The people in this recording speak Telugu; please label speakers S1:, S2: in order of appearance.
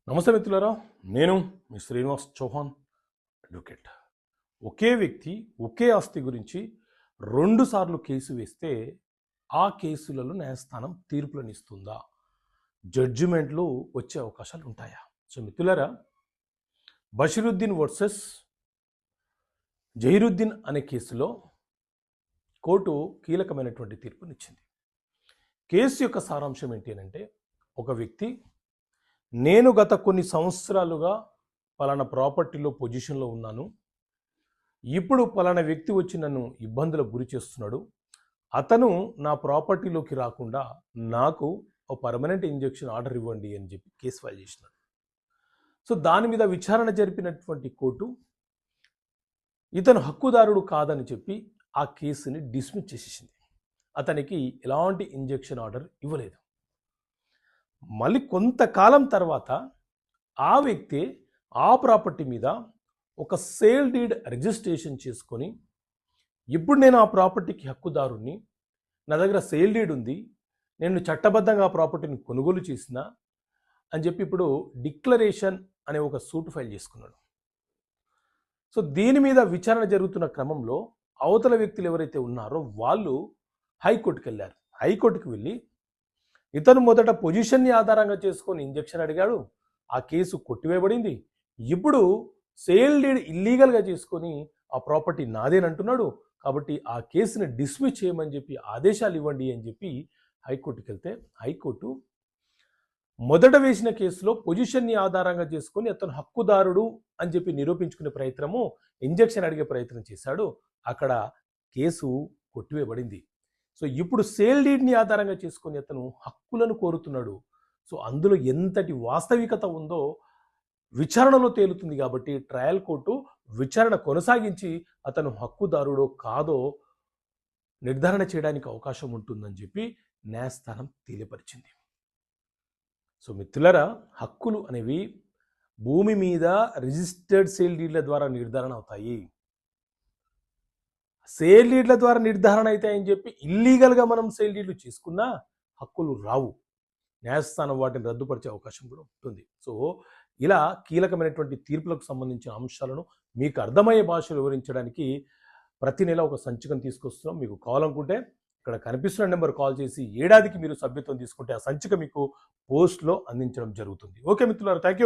S1: నమస్తే మిత్రులారా, నేను మీ శ్రీనివాస్ చౌహాన్ అడ్వకేట్. ఒకే వ్యక్తి ఒకే ఆస్తి గురించి రెండుసార్లు కేసు వేస్తే ఆ కేసులలో న్యాయస్థానం తీర్పులను ఇస్తుందా, జడ్జిమెంట్లు వచ్చే అవకాశాలు ఉంటాయా? సో మిత్రులారా, బషీరుద్దీన్ వర్సెస్ జహీరుద్దీన్ అనే కేసులో కోర్టు కీలకమైనటువంటి తీర్పునిచ్చింది. కేసు యొక్క సారాంశం ఏంటి అంటే, ఒక వ్యక్తి నేను గత కొన్ని సంవత్సరాలుగా పలానా ప్రాపర్టీలో పొజిషన్లో ఉన్నాను, ఇప్పుడు పలానా వ్యక్తి వచ్చి నన్ను ఇబ్బందులకు గురి చేస్తున్నాడు, అతను నా ప్రాపర్టీలోకి రాకుండా నాకు ఒక పర్మనెంట్ ఇంజెక్షన్ ఆర్డర్ ఇవ్వండి అని చెప్పి కేసు ఫైల్ చేసినాడు. సో దాని మీద విచారణ జరిపినటువంటి కోర్టు ఇతను హక్కుదారుడు కాదని చెప్పి ఆ కేసుని డిస్మిస్ చేసేసింది. అతనికి ఎలాంటి ఇంజెక్షన్ ఆర్డర్ ఇవ్వలేదు. మళ్ళీ కొంతకాలం తర్వాత ఆ వ్యక్తి ఆ ప్రాపర్టీ మీద ఒక సేల్ డీడ్ రిజిస్ట్రేషన్ చేసుకొని, ఇప్పుడు నేను ఆ ప్రాపర్టీకి హక్కుదారుణ్ణి, నా దగ్గర సేల్ డీడ్ ఉంది, నేను చట్టబద్ధంగా ఆ ప్రాపర్టీని కొనుగోలు చేసిన అని చెప్పి ఇప్పుడు డిక్లరేషన్ అనే ఒక సూట్ ఫైల్ చేసుకున్నాడు. సో దీని మీద విచారణ జరుగుతున్న క్రమంలో అవతల వ్యక్తులు ఎవరైతే ఉన్నారో వాళ్ళు హైకోర్టుకి వెళ్ళారు. హైకోర్టుకి వెళ్ళి ఇతను మొదట పొజిషన్ని ఆధారంగా చేసుకొని ఇంజెక్షన్ అడిగాడు, ఆ కేసు కొట్టివేయబడింది. ఇప్పుడు సేల్ డీడ్ ఇల్లీగల్గా చేసుకొని ఆ ప్రాపర్టీ నాదేనంటున్నాడు, కాబట్టి ఆ కేసుని డిస్మిస్ చేయమని చెప్పి ఆదేశాలు ఇవ్వండి అని చెప్పి హైకోర్టుకి వెళ్తే, హైకోర్టు మొదట వేసిన కేసులో పొజిషన్ని ఆధారంగా చేసుకొని అతను హక్కుదారుడు అని చెప్పి నిరూపించుకునే ప్రయత్నము, ఇంజెక్షన్ అడిగే ప్రయత్నం చేశాడు. అక్కడ కేసు కొట్టివేయబడింది. సో ఇప్పుడు సేల్ డీడ్ని ఆధారంగా చేసుకొని అతను హక్కులను కోరుతున్నాడు. సో అందులో ఎంతటి వాస్తవికత ఉందో విచారణలో తేలుతుంది. కాబట్టి ట్రయల్ కోర్టు విచారణ కొనసాగించి అతను హక్కుదారుడో కాదో నిర్ధారణ చేయడానికి అవకాశం ఉంటుందని చెప్పి న్యాయస్థానం తెలియపరిచింది. సో మిత్రులారా, హక్కులు అనేవి భూమి మీద రిజిస్టర్డ్ సేల్ డీడ్ల ద్వారా నిర్ధారణ అవుతాయి. సేల్ డీడ్ల ద్వారా నిర్ధారణ అవుతాయని చెప్పి ఇల్లీగల్గా మనం సేల్ డీడ్లు చేసుకున్నా హక్కులు రావు. న్యాయస్థానం వాటిని రద్దుపరిచే అవకాశం కూడా ఉంటుంది. సో ఇలా కీలకమైనటువంటి తీర్పులకు సంబంధించిన అంశాలను మీకు అర్థమయ్యే భాషలో వివరించడానికి ప్రతి నెల ఒక సంచికను తీసుకొస్తున్నాం. మీకు కావాలనుకుంటే ఇక్కడ కనిపిస్తున్న నెంబర్ కాల్ చేసి ఏడాదికి మీరు సభ్యత్వం తీసుకుంటే ఆ సంచిక మీకు పోస్ట్లో అందించడం జరుగుతుంది. ఓకే మిత్రులారా, థ్యాంక్ యూ.